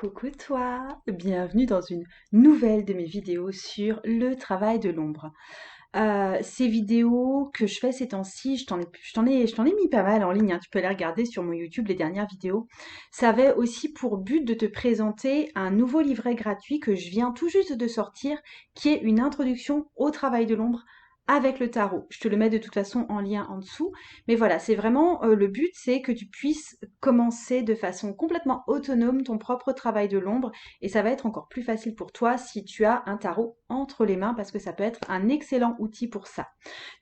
Coucou toi, bienvenue dans une nouvelle de mes vidéos sur le travail de l'ombre. Ces vidéos que je fais ces temps-ci, je t'en ai mis pas mal en ligne, hein. Tu peux aller regarder sur mon YouTube les dernières vidéos. Ça avait aussi pour but de te présenter un nouveau livret gratuit que je viens tout juste de sortir, qui est une introduction au travail de l'ombre avec le tarot. Je te le mets de toute façon en lien en dessous. Mais voilà, c'est vraiment le but, c'est que tu puisses commencer de façon complètement autonome ton propre travail de l'ombre et ça va être encore plus facile pour toi si tu as un tarot entre les mains parce que ça peut être un excellent outil pour ça.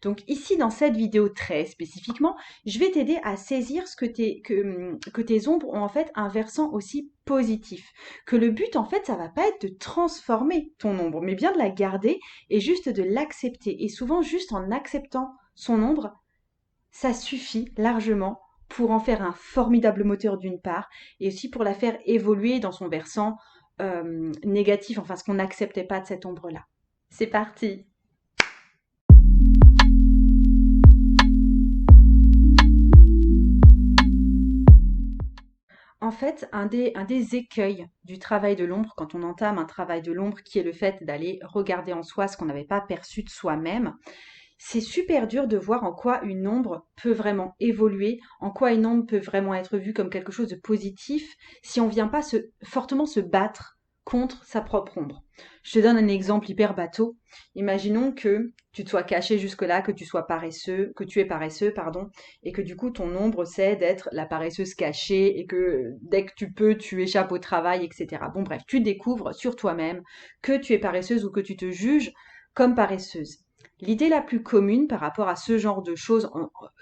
Donc ici, dans cette vidéo très spécifiquement, je vais t'aider à saisir que tes ombres ont en fait un versant aussi positif. Que le but, en fait, ça va pas être de transformer ton ombre, mais bien de la garder et juste de l'accepter. Et souvent, juste en acceptant son ombre, ça suffit largement pour en faire un formidable moteur d'une part, et aussi pour la faire évoluer dans son versant négatif, enfin ce qu'on n'acceptait pas de cette ombre-là. C'est parti! En fait, un des écueils du travail de l'ombre, quand on entame un travail de l'ombre, qui est le fait d'aller regarder en soi ce qu'on n'avait pas perçu de soi-même, c'est super dur de voir en quoi une ombre peut vraiment évoluer, en quoi une ombre peut vraiment être vue comme quelque chose de positif, si on vient pas fortement se battre contre sa propre ombre. Je te donne un exemple hyper bateau. Imaginons que tu te sois caché jusque-là, que tu sois paresseux, que tu es paresseux, pardon, et que du coup ton ombre c'est d'être la paresseuse cachée et que dès que tu peux, tu échappes au travail, etc. Bon bref, tu découvres sur toi-même que tu es paresseuse ou que tu te juges comme paresseuse. L'idée la plus commune par rapport à ce genre de choses,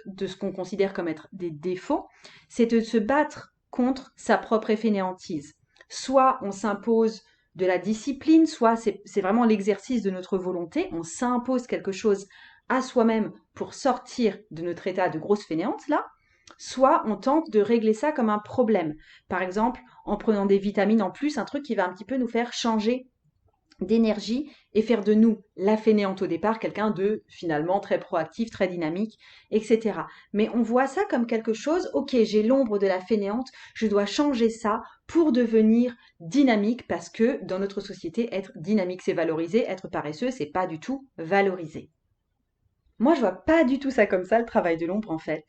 de ce qu'on considère comme être des défauts, c'est de se battre contre sa propre fainéantise. Soit on s'impose de la discipline, soit c'est vraiment l'exercice de notre volonté, on s'impose quelque chose à soi-même pour sortir de notre état de grosse fainéante là, soit on tente de régler ça comme un problème. Par exemple, en prenant des vitamines en plus, un truc qui va un petit peu nous faire changer d'énergie et faire de nous la fainéante au départ, quelqu'un de finalement très proactif, très dynamique, etc. Mais on voit ça comme quelque chose, ok, j'ai l'ombre de la fainéante, je dois changer ça pour devenir dynamique parce que dans notre société, être dynamique c'est valorisé, être paresseux c'est pas du tout valorisé. Moi, je vois pas du tout ça comme ça, le travail de l'ombre, en fait.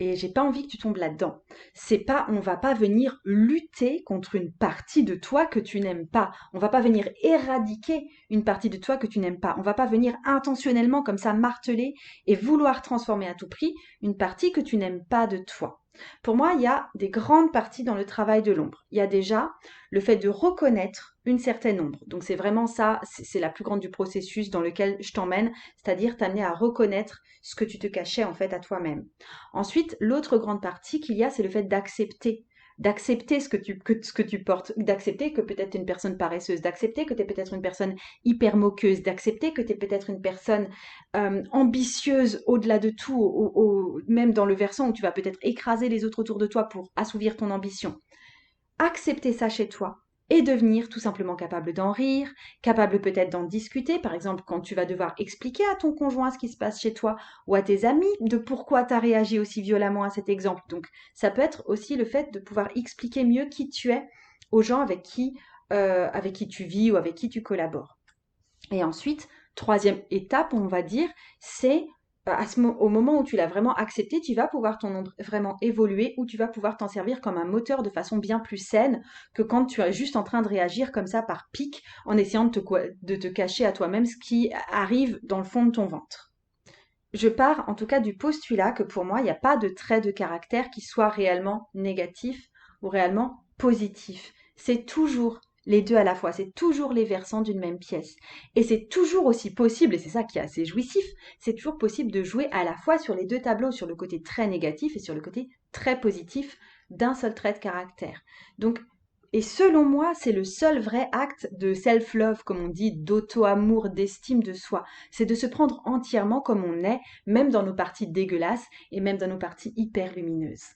Et j'ai pas envie que tu tombes là-dedans. C'est pas, on va pas venir lutter contre une partie de toi que tu n'aimes pas. On va pas venir éradiquer une partie de toi que tu n'aimes pas. On va pas venir intentionnellement comme ça marteler et vouloir transformer à tout prix une partie que tu n'aimes pas de toi. Pour moi, il y a des grandes parties dans le travail de l'ombre. Il y a déjà le fait de reconnaître une certaine ombre. Donc c'est vraiment ça, c'est la plus grande du processus dans lequel je t'emmène, c'est-à-dire t'amener à reconnaître ce que tu te cachais en fait à toi-même. Ensuite, l'autre grande partie qu'il y a, c'est le fait d'accepter ce que tu portes, d'accepter que peut-être tu es une personne paresseuse, d'accepter que tu es peut-être une personne hyper moqueuse, d'accepter que tu es peut-être une personne ambitieuse au-delà de tout, même dans le versant où tu vas peut-être écraser les autres autour de toi pour assouvir ton ambition. Accepter ça chez toi et devenir tout simplement capable d'en rire, capable peut-être d'en discuter, par exemple quand tu vas devoir expliquer à ton conjoint ce qui se passe chez toi ou à tes amis de pourquoi tu as réagi aussi violemment à cet exemple. Donc ça peut être aussi le fait de pouvoir expliquer mieux qui tu es aux gens avec qui tu vis ou avec qui tu collabores. Et ensuite, troisième étape, on va dire, c'est au moment où tu l'as vraiment accepté, tu vas pouvoir ton ombre vraiment évoluer ou tu vas pouvoir t'en servir comme un moteur de façon bien plus saine que quand tu es juste en train de réagir comme ça par pic en essayant de te cacher à toi-même ce qui arrive dans le fond de ton ventre. Je pars en tout cas du postulat que pour moi, il n'y a pas de trait de caractère qui soit réellement négatif ou réellement positif. C'est toujours les deux à la fois, c'est toujours les versants d'une même pièce. Et c'est toujours aussi possible, et c'est ça qui est assez jouissif, c'est toujours possible de jouer à la fois sur les deux tableaux, sur le côté très négatif et sur le côté très positif d'un seul trait de caractère. Donc, et selon moi, c'est le seul vrai acte de self-love, comme on dit, d'auto-amour, d'estime de soi. C'est de se prendre entièrement comme on est, même dans nos parties dégueulasses et même dans nos parties hyper lumineuses.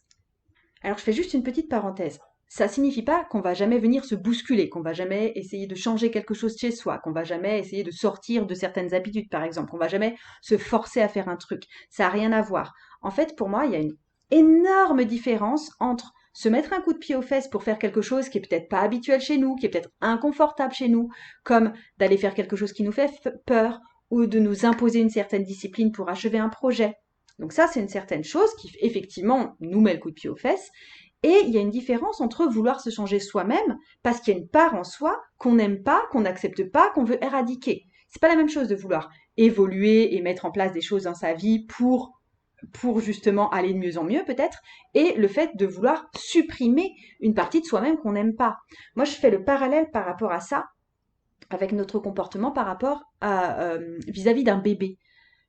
Alors je fais juste une petite parenthèse. Ça signifie pas qu'on va jamais venir se bousculer, qu'on va jamais essayer de changer quelque chose chez soi, qu'on va jamais essayer de sortir de certaines habitudes, par exemple, qu'on va jamais se forcer à faire un truc. Ça a rien à voir. En fait, pour moi, il y a une énorme différence entre se mettre un coup de pied aux fesses pour faire quelque chose qui est peut-être pas habituel chez nous, qui est peut-être inconfortable chez nous, comme d'aller faire quelque chose qui nous fait peur ou de nous imposer une certaine discipline pour achever un projet. Donc ça, c'est une certaine chose qui, effectivement, nous met le coup de pied aux fesses. Et il y a une différence entre vouloir se changer soi-même, parce qu'il y a une part en soi qu'on n'aime pas, qu'on n'accepte pas, qu'on veut éradiquer. C'est pas la même chose de vouloir évoluer et mettre en place des choses dans sa vie pour justement aller de mieux en mieux peut-être, et le fait de vouloir supprimer une partie de soi-même qu'on n'aime pas. Moi, je fais le parallèle par rapport à ça avec notre comportement par rapport à vis-à-vis d'un bébé.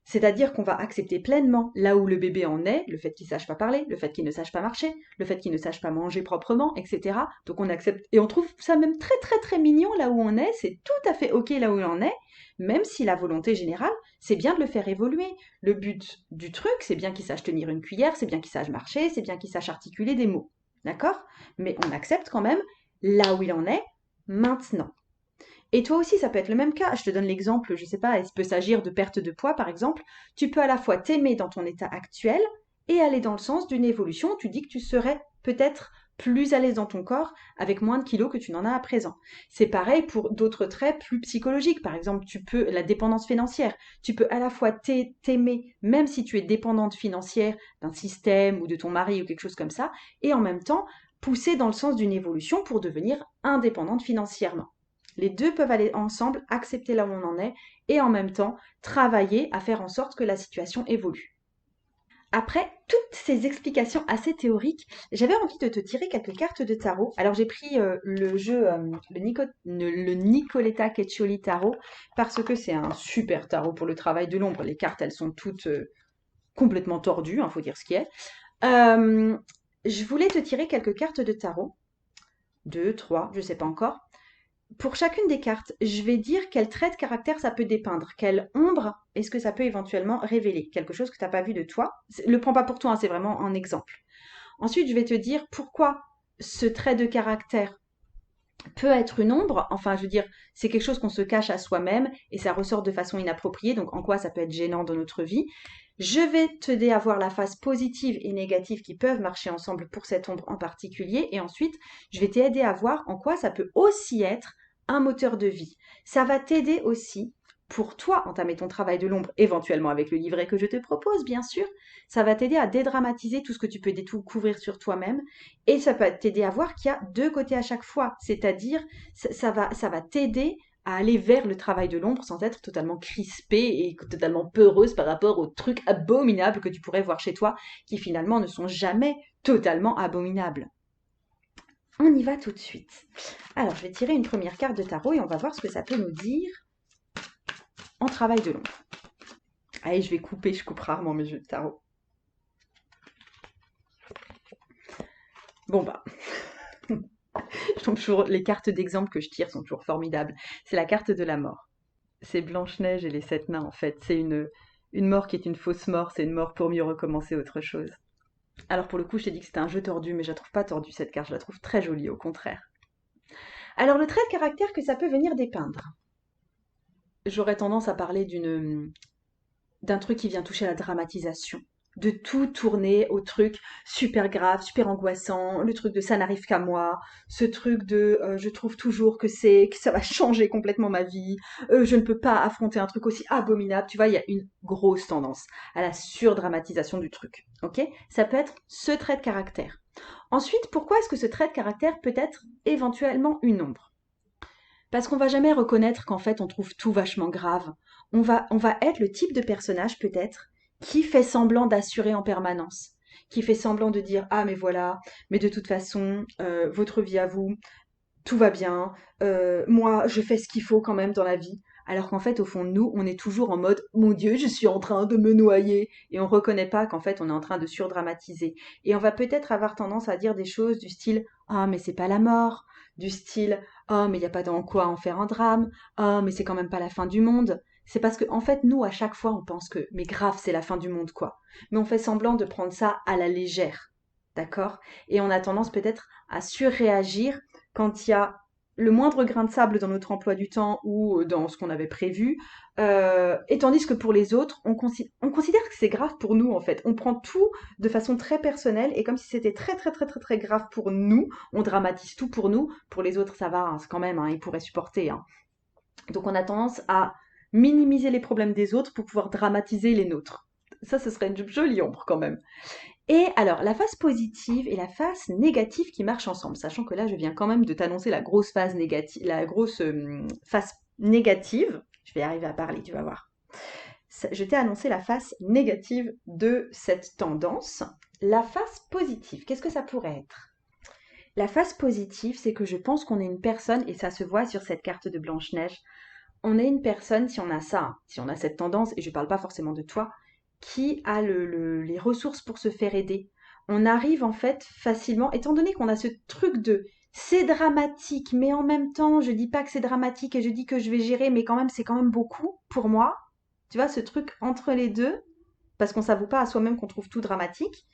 C'est-à-dire qu'on va accepter pleinement là où le bébé en est, le fait qu'il sache pas parler, le fait qu'il ne sache pas marcher, le fait qu'il ne sache pas manger proprement, etc. Donc on accepte et on trouve ça même très très très mignon là où on est, c'est tout à fait ok là où on est, même si la volonté générale, c'est bien de le faire évoluer. Le but du truc, c'est bien qu'il sache tenir une cuillère, c'est bien qu'il sache marcher, c'est bien qu'il sache articuler des mots. D'accord? Mais on accepte quand même là où il en est maintenant. Et toi aussi, ça peut être le même cas. Je te donne l'exemple, je sais pas, il peut s'agir de perte de poids, par exemple. Tu peux à la fois t'aimer dans ton état actuel et aller dans le sens d'une évolution. Tu dis que tu serais peut-être plus à l'aise dans ton corps avec moins de kilos que tu n'en as à présent. C'est pareil pour d'autres traits plus psychologiques. Par exemple, la dépendance financière. Tu peux à la fois t'aimer, même si tu es dépendante financière d'un système ou de ton mari ou quelque chose comme ça, et en même temps pousser dans le sens d'une évolution pour devenir indépendante financièrement. Les deux peuvent aller ensemble, accepter là où on en est et en même temps travailler à faire en sorte que la situation évolue. Après toutes ces explications assez théoriques, j'avais envie de te tirer quelques cartes de tarot. Alors j'ai pris le jeu, le Nicoletta Cecchioli Tarot, parce que c'est un super tarot pour le travail de l'ombre. Les cartes, elles sont toutes complètement tordues, faut dire ce qui est. Je voulais te tirer quelques cartes de tarot. Deux, trois, je sais pas encore. Pour chacune des cartes, je vais dire quel trait de caractère ça peut dépeindre, quelle ombre est-ce que ça peut éventuellement révéler, quelque chose que tu n'as pas vu de toi. Le prends pas pour toi, c'est vraiment un exemple. Ensuite, je vais te dire pourquoi ce trait de caractère peut être une ombre, enfin je veux dire, c'est quelque chose qu'on se cache à soi-même et ça ressort de façon inappropriée, donc en quoi ça peut être gênant dans notre vie. Je vais t'aider à voir la face positive et négative qui peuvent marcher ensemble pour cette ombre en particulier, et ensuite je vais t'aider à voir en quoi ça peut aussi être un moteur de vie. Ça va t'aider aussi pour toi entamer ton travail de l'ombre, éventuellement avec le livret que je te propose, bien sûr. Ça va t'aider à dédramatiser tout ce que tu peux découvrir sur toi-même et ça peut t'aider à voir qu'il y a deux côtés à chaque fois, c'est-à-dire ça va t'aider à aller vers le travail de l'ombre sans être totalement crispée et totalement peureuse par rapport aux trucs abominables que tu pourrais voir chez toi, qui finalement ne sont jamais totalement abominables. On y va tout de suite. Alors, je vais tirer une première carte de tarot et on va voir ce que ça peut nous dire en travail de l'ombre. Allez, je coupe rarement mes jeux de tarot. Bon bah, je tombe toujours, les cartes d'exemple que je tire sont toujours formidables. C'est la carte de la mort. C'est Blanche-Neige et les sept nains en fait. C'est une mort qui est une fausse mort, c'est une mort pour mieux recommencer autre chose. Alors pour le coup, je t'ai dit que c'était un jeu tordu, mais je la trouve pas tordue cette carte, je la trouve très jolie au contraire. Alors le trait de caractère que ça peut venir dépeindre. J'aurais tendance à parler d'un truc qui vient toucher à la dramatisation. De tout tourner au truc super grave, super angoissant, le truc de ça n'arrive qu'à moi, ce truc de je trouve toujours que ça va changer complètement ma vie, je ne peux pas affronter un truc aussi abominable. Tu vois, il y a une grosse tendance à la surdramatisation du truc. Ok? Ça peut être ce trait de caractère. Ensuite, pourquoi est-ce que ce trait de caractère peut être éventuellement une ombre? Parce qu'on va jamais reconnaître qu'en fait on trouve tout vachement grave. On va être le type de personnage peut-être qui fait semblant d'assurer en permanence, qui fait semblant de dire ah mais voilà, mais de toute façon votre vie à vous, tout va bien, moi je fais ce qu'il faut quand même dans la vie. Alors qu'en fait au fond de nous on est toujours en mode mon Dieu je suis en train de me noyer et on reconnaît pas qu'en fait on est en train de surdramatiser. Et on va peut-être avoir tendance à dire des choses du style ah mais c'est pas la mort, du style oh mais il n'y a pas dans quoi en faire un drame, oh mais c'est quand même pas la fin du monde. C'est parce que en fait nous à chaque fois on pense que mais grave c'est la fin du monde quoi. Mais on fait semblant de prendre ça à la légère. D'accord? Et on a tendance peut-être à surréagir quand il y a le moindre grain de sable dans notre emploi du temps ou dans ce qu'on avait prévu. Et tandis que pour les autres, on considère que c'est grave pour nous en fait. On prend tout de façon très personnelle et comme si c'était très très très très très grave pour nous, on dramatise tout pour nous. Pour les autres, ça va, hein, c'est quand même, hein, ils pourraient supporter, hein. Donc on a tendance à minimiser les problèmes des autres pour pouvoir dramatiser les nôtres. Ça, ce serait une jolie ombre quand même. Et alors, la phase positive et la phase négative qui marchent ensemble, sachant que là, je viens quand même de t'annoncer la grosse phase négative, la grosse phase négative. Je vais arriver à parler, tu vas voir. Je t'ai annoncé la phase négative de cette tendance. La phase positive, qu'est-ce que ça pourrait être? La phase positive, c'est que je pense qu'on est une personne, et ça se voit sur cette carte de Blanche-Neige, on est une personne, si on a ça, si on a cette tendance, et je ne parle pas forcément de toi, qui a les ressources pour se faire aider. On arrive en fait facilement, étant donné qu'on a ce truc de c'est dramatique, mais en même temps, je dis pas que c'est dramatique et je dis que je vais gérer, mais quand même, c'est quand même beaucoup pour moi. Tu vois, ce truc entre les deux, parce qu'on s'avoue pas à soi-même qu'on trouve tout dramatique,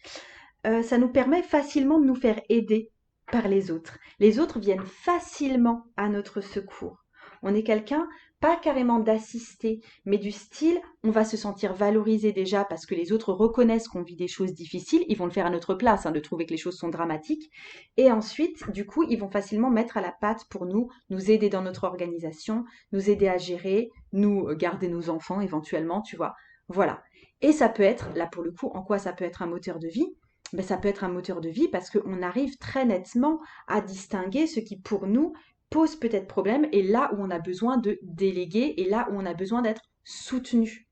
ça nous permet facilement de nous faire aider par les autres. Les autres viennent facilement à notre secours. On est quelqu'un, pas carrément d'assister, mais du style, on va se sentir valorisé déjà parce que les autres reconnaissent qu'on vit des choses difficiles, ils vont le faire à notre place, hein, de trouver que les choses sont dramatiques, et ensuite, du coup, ils vont facilement mettre à la patte pour nous aider dans notre organisation, nous aider à gérer, nous garder nos enfants éventuellement, tu vois. Voilà. Et ça peut être, là pour le coup, en quoi ça peut être un moteur de vie? Ben, ça peut être un moteur de vie parce qu'on arrive très nettement à distinguer ce qui pour nous pose peut-être problème et là où on a besoin de déléguer et là où on a besoin d'être soutenu.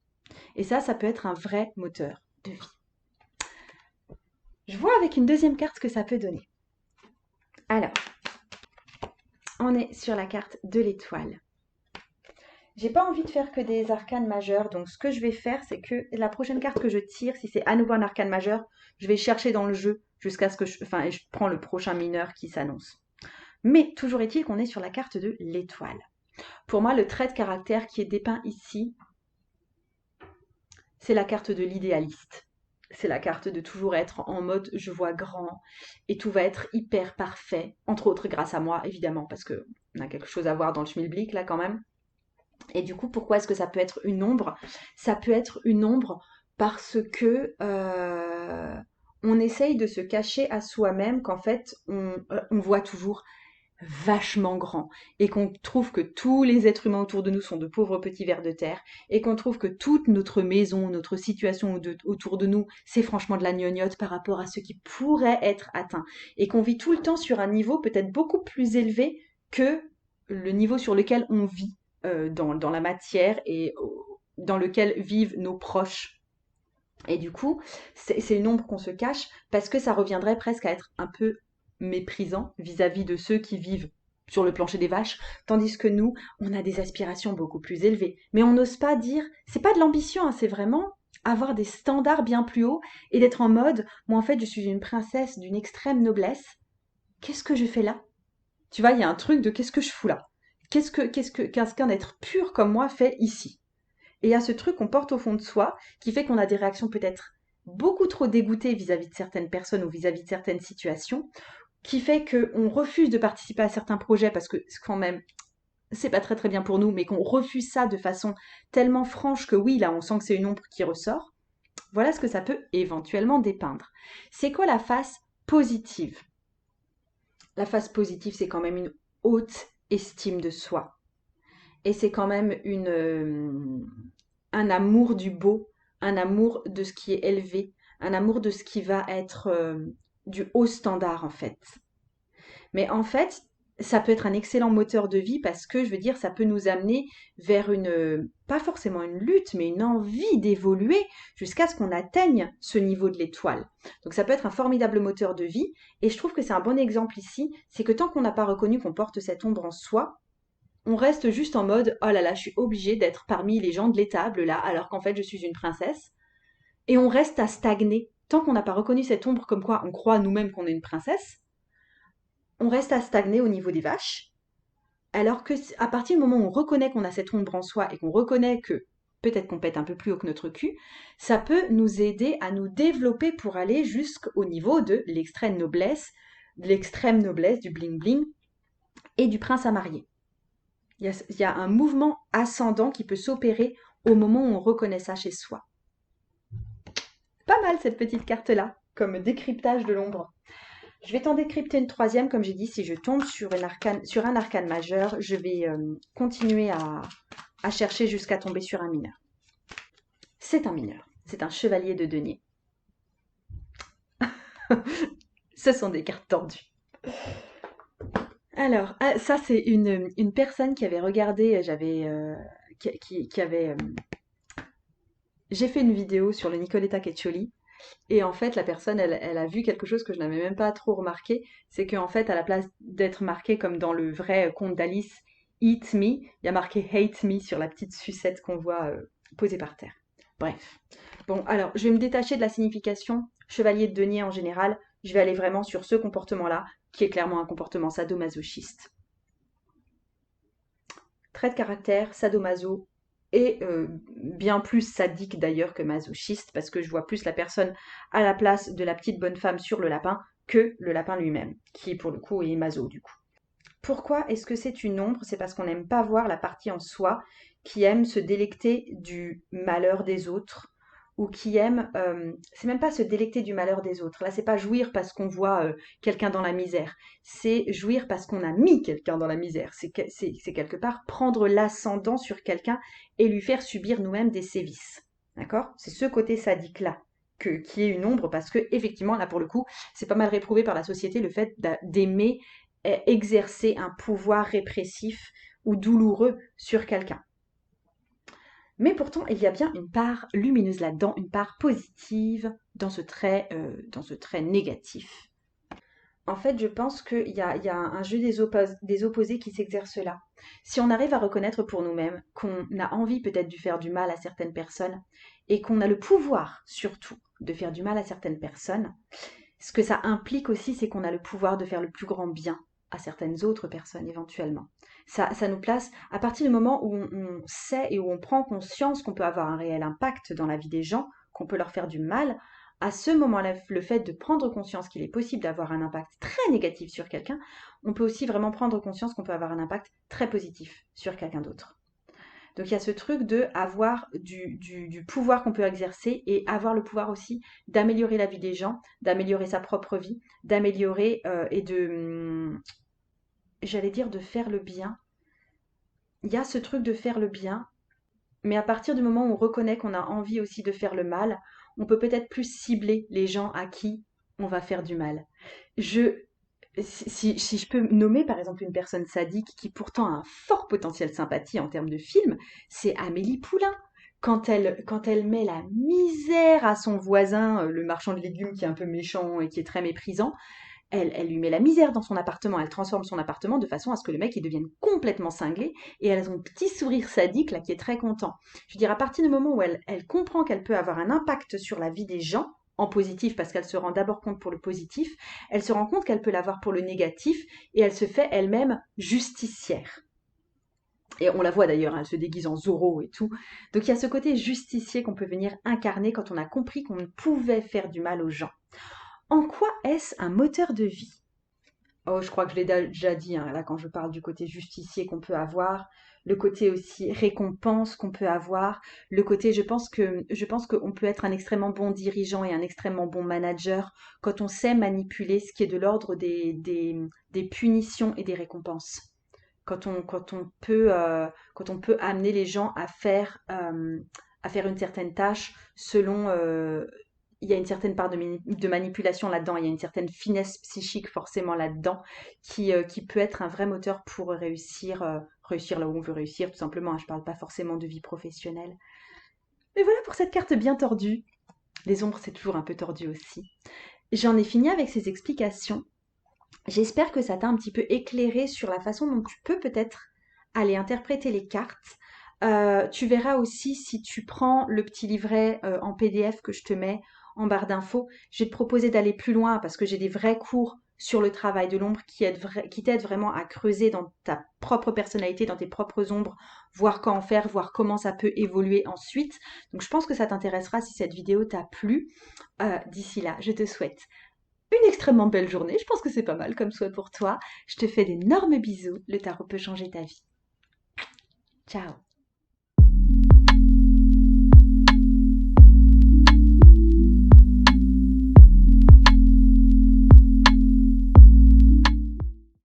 Et ça peut être un vrai moteur de vie. Je vois avec une deuxième carte ce que ça peut donner. Alors, on est sur la carte de l'étoile. J'ai pas envie de faire que des arcanes majeurs, donc ce que je vais faire, c'est que la prochaine carte que je tire, si c'est à nouveau un arcane majeur, je vais chercher dans le jeu jusqu'à ce que je prends le prochain mineur qui s'annonce. Mais toujours est-il qu'on est sur la carte de l'étoile. Pour moi, le trait de caractère qui est dépeint ici, c'est la carte de l'idéaliste. C'est la carte de toujours être en mode je vois grand et tout va être hyper parfait, entre autres grâce à moi évidemment, parce que on a quelque chose à voir dans le schmilblick là quand même. Et du coup, pourquoi est-ce que ça peut être une ombre? Ça peut être une ombre parce que on essaye de se cacher à soi-même qu'en fait on voit toujours vachement grand et qu'on trouve que tous les êtres humains autour de nous sont de pauvres petits vers de terre et qu'on trouve que toute notre maison, notre situation autour de nous, c'est franchement de la gnognotte par rapport à ce qui pourrait être atteint et qu'on vit tout le temps sur un niveau peut-être beaucoup plus élevé que le niveau sur lequel on vit dans la matière et dans lequel vivent nos proches. Et du coup, c'est une ombre qu'on se cache parce que ça reviendrait presque à être un peu méprisant vis-à-vis de ceux qui vivent sur le plancher des vaches, tandis que nous, on a des aspirations beaucoup plus élevées. Mais on n'ose pas dire, c'est pas de l'ambition, hein, c'est vraiment avoir des standards bien plus hauts et d'être en mode, moi en fait je suis une princesse d'une extrême noblesse, qu'est-ce que je fais là? Tu vois, il y a un truc de qu'est-ce que je fous là? Qu'est-ce qu'un être pur comme moi fait ici? Et il y a ce truc qu'on porte au fond de soi qui fait qu'on a des réactions peut-être beaucoup trop dégoûtées vis-à-vis de certaines personnes ou vis-à-vis de certaines situations, qui fait qu'on refuse de participer à certains projets parce que quand même, c'est pas très très bien pour nous, mais qu'on refuse ça de façon tellement franche que oui, là, on sent que c'est une ombre qui ressort. Voilà ce que ça peut éventuellement dépeindre. C'est quoi la face positive? La face positive, c'est quand même une haute estime de soi. Et c'est quand même un amour du beau, un amour de ce qui est élevé, un amour de ce qui va être du haut standard en fait. Mais en fait, ça peut être un excellent moteur de vie parce que, je veux dire, ça peut nous amener vers pas forcément une lutte, mais une envie d'évoluer jusqu'à ce qu'on atteigne ce niveau de l'étoile. Donc ça peut être un formidable moteur de vie. Et je trouve que c'est un bon exemple ici, c'est que tant qu'on n'a pas reconnu qu'on porte cette ombre en soi, on reste juste en mode oh là là, je suis obligée d'être parmi les gens de l'étable là, alors qu'en fait je suis une princesse. Et on reste à stagner. Tant qu'on n'a pas reconnu cette ombre comme quoi on croit nous-mêmes qu'on est une princesse, on reste à stagner au niveau des vaches. Alors que à partir du moment où on reconnaît qu'on a cette ombre en soi et qu'on reconnaît que peut-être qu'on pète un peu plus haut que notre cul, ça peut nous aider à nous développer pour aller jusqu'au niveau de l'extrême noblesse du bling bling et du prince à marier. Il y a un mouvement ascendant qui peut s'opérer au moment où on reconnaît ça chez soi. Pas mal cette petite carte-là, comme décryptage de l'ombre. Je vais t'en décrypter une troisième, comme j'ai dit, si je tombe sur un arcane majeur, je vais continuer à chercher jusqu'à tomber sur un mineur. C'est un mineur, c'est un chevalier de denier. Ce sont des cartes tordues. Alors, ça c'est une personne qui avait regardé, qui avait... j'ai fait une vidéo sur le Nicoletta Ceccioli. Et en fait, la personne, elle a vu quelque chose que je n'avais même pas trop remarqué. C'est qu'en fait, à la place d'être marqué comme dans le vrai conte d'Alice, Eat Me, il y a marqué Hate Me sur la petite sucette qu'on voit posée par terre. Bref. Bon, alors, je vais me détacher de la signification chevalier de denier en général. Je vais aller vraiment sur ce comportement-là, qui est clairement un comportement sadomasochiste. Trait de caractère, sadomaso, et bien plus sadique d'ailleurs que masochiste, parce que je vois plus la personne à la place de la petite bonne femme sur le lapin que le lapin lui-même, qui pour le coup est maso du coup. Pourquoi est-ce que c'est une ombre? C'est parce qu'on n'aime pas voir la partie en soi qui aime se délecter du malheur des autres, ou qui aime, c'est même pas se délecter du malheur des autres. Là, c'est pas jouir parce qu'on voit quelqu'un dans la misère. C'est jouir parce qu'on a mis quelqu'un dans la misère. C'est quelque part prendre l'ascendant sur quelqu'un et lui faire subir nous-mêmes des sévices. D'accord? C'est ce côté sadique-là. Qui est une ombre parce que effectivement là pour le coup c'est pas mal réprouvé par la société le fait d'aimer exercer un pouvoir répressif ou douloureux sur quelqu'un. Mais pourtant, il y a bien une part lumineuse là-dedans, une part positive dans ce trait négatif. En fait, je pense qu'il y a un jeu des opposés qui s'exerce là. Si on arrive à reconnaître pour nous-mêmes qu'on a envie peut-être de faire du mal à certaines personnes et qu'on a le pouvoir surtout de faire du mal à certaines personnes, ce que ça implique aussi, c'est qu'on a le pouvoir de faire le plus grand bien à certaines autres personnes éventuellement. Ça nous place, à partir du moment où on sait et où on prend conscience qu'on peut avoir un réel impact dans la vie des gens, qu'on peut leur faire du mal, à ce moment-là, le fait de prendre conscience qu'il est possible d'avoir un impact très négatif sur quelqu'un, on peut aussi vraiment prendre conscience qu'on peut avoir un impact très positif sur quelqu'un d'autre. Donc il y a ce truc de avoir du pouvoir qu'on peut exercer et avoir le pouvoir aussi d'améliorer la vie des gens, d'améliorer sa propre vie, d'améliorer et j'allais dire de faire le bien. Il y a ce truc de faire le bien, mais à partir du moment où on reconnaît qu'on a envie aussi de faire le mal, on peut peut-être plus cibler les gens à qui on va faire du mal. Je, si je peux nommer par exemple une personne sadique qui pourtant a un fort potentiel sympathie en termes de film, c'est Amélie Poulain. Quand elle met la misère à son voisin, le marchand de légumes qui est un peu méchant et qui est très méprisant, elle lui met la misère dans son appartement, elle transforme son appartement de façon à ce que le mec il devienne complètement cinglé et elle a son petit sourire sadique là qui est très content. Je veux dire, à partir du moment où elle comprend qu'elle peut avoir un impact sur la vie des gens, en positif parce qu'elle se rend d'abord compte pour le positif, elle se rend compte qu'elle peut l'avoir pour le négatif et elle se fait elle-même justicière. Et on la voit d'ailleurs, elle se déguise en Zorro et tout. Donc il y a ce côté justicier qu'on peut venir incarner quand on a compris qu'on pouvait faire du mal aux gens. En quoi est-ce un moteur de vie? Oh, je crois que je l'ai déjà dit, hein, là, quand je parle du côté justicier qu'on peut avoir, le côté aussi récompense qu'on peut avoir, le côté, je pense qu'on peut être un extrêmement bon dirigeant et un extrêmement bon manager quand on sait manipuler ce qui est de l'ordre des punitions et des récompenses. Quand on peut amener les gens à faire une certaine tâche selon, il y a une certaine part de manipulation là-dedans, il y a une certaine finesse psychique forcément là-dedans qui peut être un vrai moteur pour réussir là où on veut réussir, tout simplement, hein. Je ne parle pas forcément de vie professionnelle. Mais voilà pour cette carte bien tordue. Les ombres, c'est toujours un peu tordu aussi. J'en ai fini avec ces explications. J'espère que ça t'a un petit peu éclairé sur la façon dont tu peux peut-être aller interpréter les cartes. Tu verras aussi si tu prends le petit livret en PDF que je te mets en barre d'infos, je vais te proposer d'aller plus loin parce que j'ai des vrais cours sur le travail de l'ombre qui t'aident vraiment à creuser dans ta propre personnalité, dans tes propres ombres, voir quoi en faire, voir comment ça peut évoluer ensuite. Donc je pense que ça t'intéressera si cette vidéo t'a plu. D'ici là, je te souhaite une extrêmement belle journée. Je pense que c'est pas mal comme souhait pour toi. Je te fais d'énormes bisous. Le tarot peut changer ta vie. Ciao.